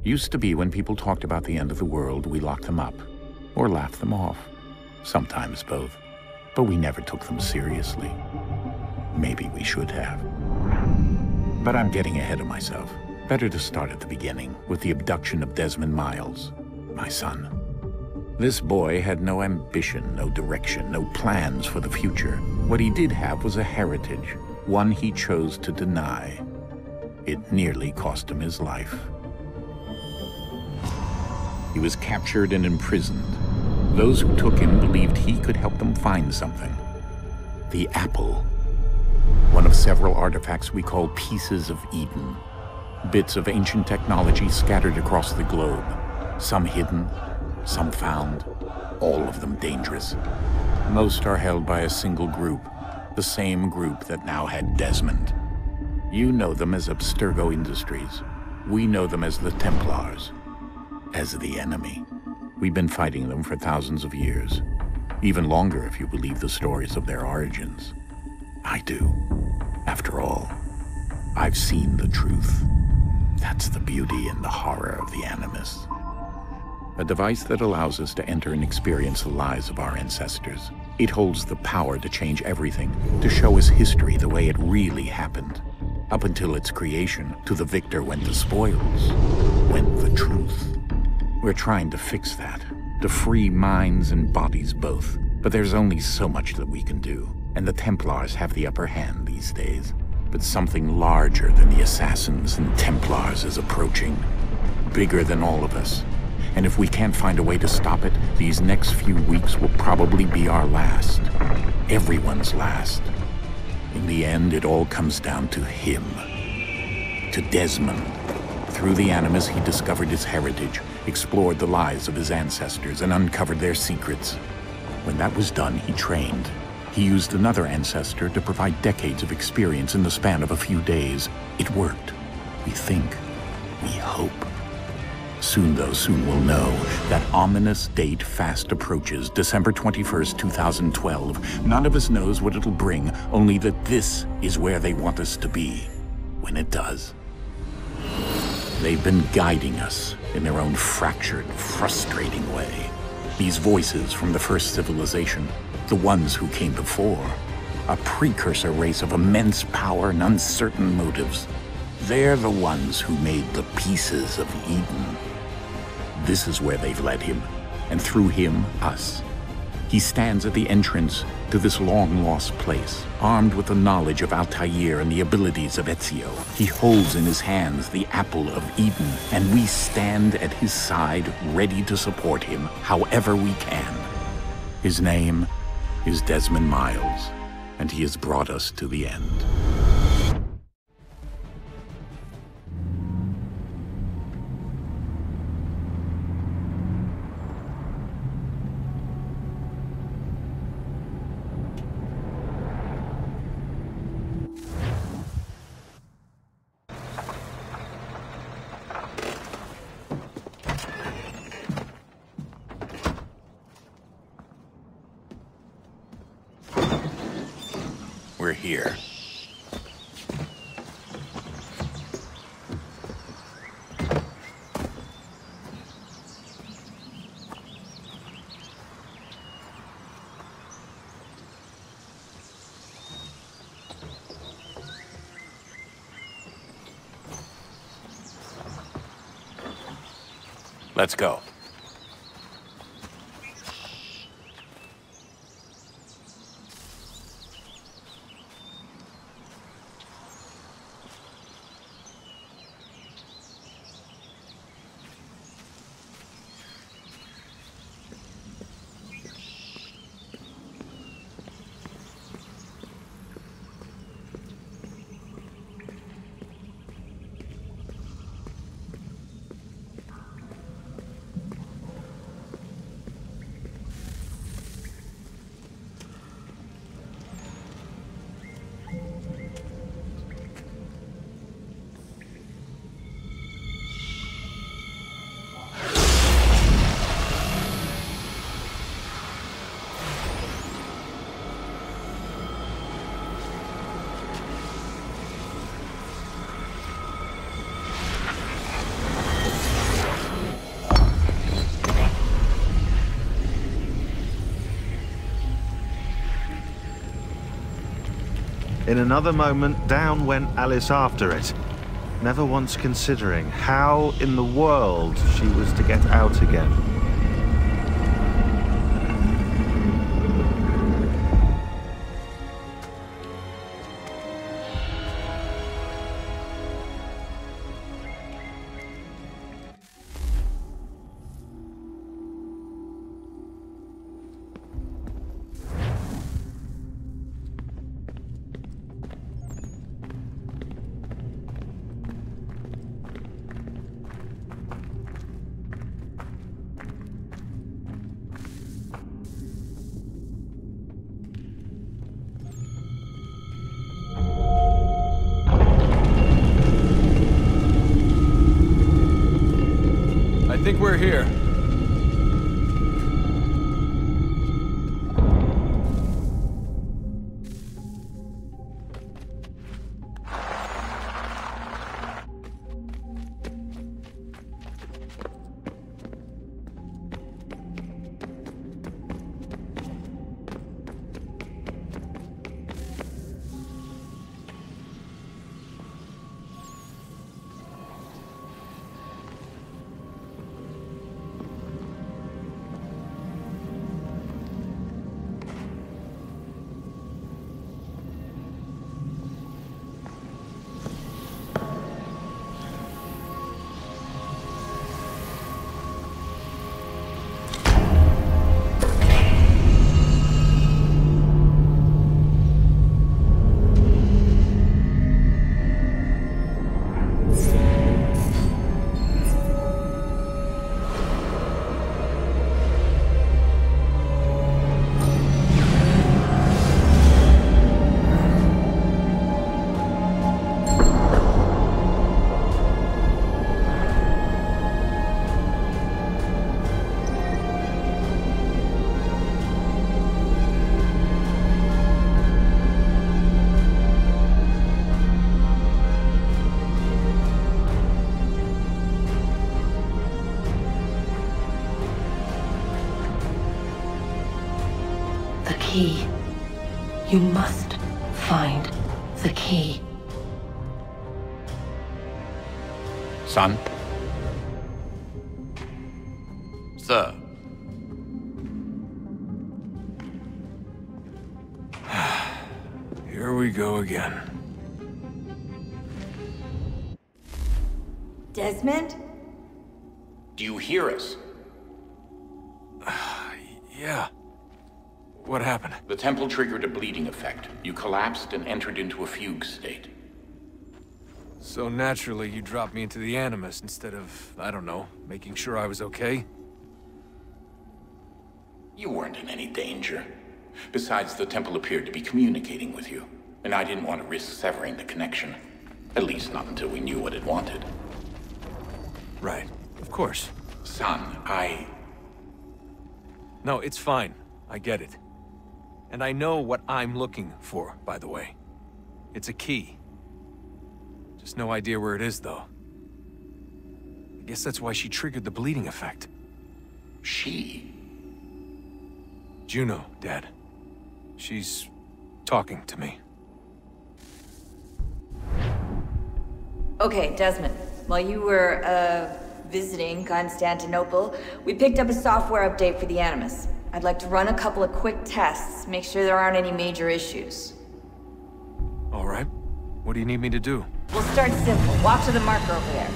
Used to be when people talked about the end of the world, we locked them up, or laughed them off. Sometimes both. But we never took them seriously. Maybe we should have. But I'm getting ahead of myself. Better to start at the beginning, with the abduction of Desmond Miles, my son. This boy had no ambition, no direction, no plans for the future. What he did have was a heritage, one he chose to deny. It nearly cost him his life. He was captured and imprisoned. Those who took him believed he could help them find something. The apple. One of several artifacts we call pieces of Eden. Bits of ancient technology scattered across the globe. Some hidden, some found, all of them dangerous. Most are held by a single group, the same group that now had Desmond. You know them as Abstergo Industries. We know them as the Templars, as the enemy. We've been fighting them for thousands of years, even longer if you believe the stories of their origins. I do. After all, I've seen the truth. That's the beauty and the horror of the Animus. A device that allows us to enter and experience the lives of our ancestors. It holds the power to change everything, to show us history the way it really happened. Up until its creation, to the victor went the spoils, went the truth. We're trying to fix that, to free minds and bodies both. But there's only so much that we can do, and the Templars have the upper hand these days. But something larger than the Assassins and Templars is approaching, bigger than all of us. And if we can't find a way to stop it, these next few weeks will probably be our last. Everyone's last. In the end, it all comes down to him. To Desmond. Through the Animus, he discovered his heritage, explored the lives of his ancestors, and uncovered their secrets. When that was done, he trained. He used another ancestor to provide decades of experience in the span of a few days. It worked. We think. We hope. Soon, though, soon we'll know. That ominous date fast approaches, December 21st, 2012. None of us knows what it'll bring, only that this is where they want us to be, when it does. They've been guiding us in their own fractured, frustrating way. These voices from the first civilization, the ones who came before, a precursor race of immense power and uncertain motives. They're the ones who made the pieces of Eden. This is where they've led him, and through him, us. He stands at the entrance to this long-lost place, armed with the knowledge of Altair and the abilities of Ezio. He holds in his hands the apple of Eden, and we stand at his side, ready to support him however we can. His name is Desmond Miles, and he has brought us to the end. We're here. Let's go. In another moment, down went Alice after it, never once considering how in the world she was to get out again. I think we're here. Key. You must find the key. Son? Sir. Here we go again. Desmond? Do you hear us? Yeah. What happened? The temple triggered a bleeding effect. You collapsed and entered into a fugue state. So naturally, you dropped me into the Animus instead of, I don't know, making sure I was okay? You weren't in any danger. Besides, the temple appeared to be communicating with you, and I didn't want to risk severing the connection. At least not until we knew what it wanted. Right. Of course. Son, No, it's fine. I get it. And I know what I'm looking for, by the way. It's a key. Just no idea where it is, though. I guess that's why she triggered the bleeding effect. She? Juno, Dad. She's talking to me. Okay, Desmond. While you were, visiting Constantinople, we picked up a software update for the Animus. I'd like to run a couple of quick tests, make sure there aren't any major issues. All right. What do you need me to do? We'll start simple. Walk to the marker over there.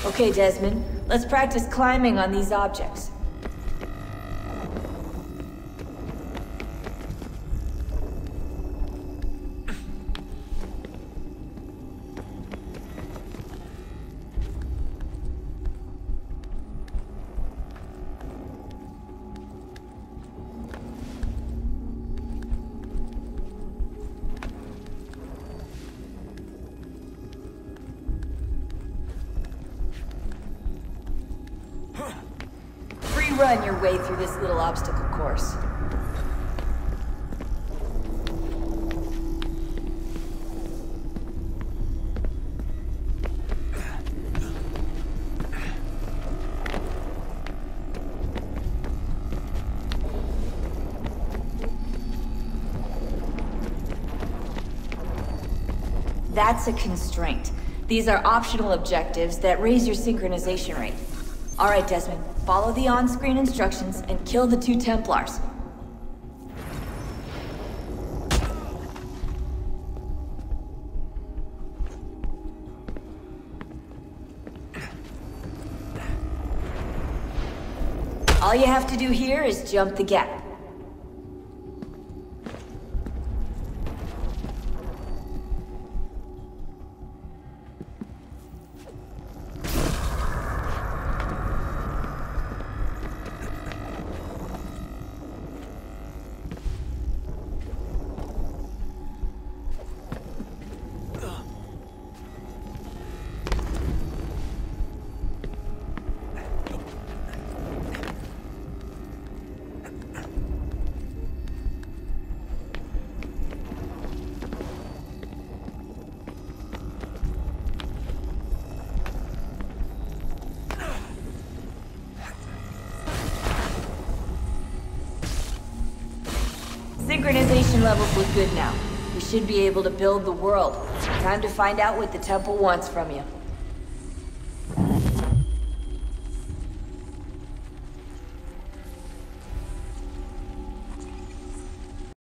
Okay, Desmond. Let's practice climbing on these objects. Run your way through this little obstacle course. That's a constraint. These are optional objectives that raise your synchronization rate. Alright, Desmond. Follow the on-screen instructions and kill the 2 Templars. All you have to do here is jump the gap. Synchronization levels look good now. We should be able to build the world. Time to find out what the temple wants from you.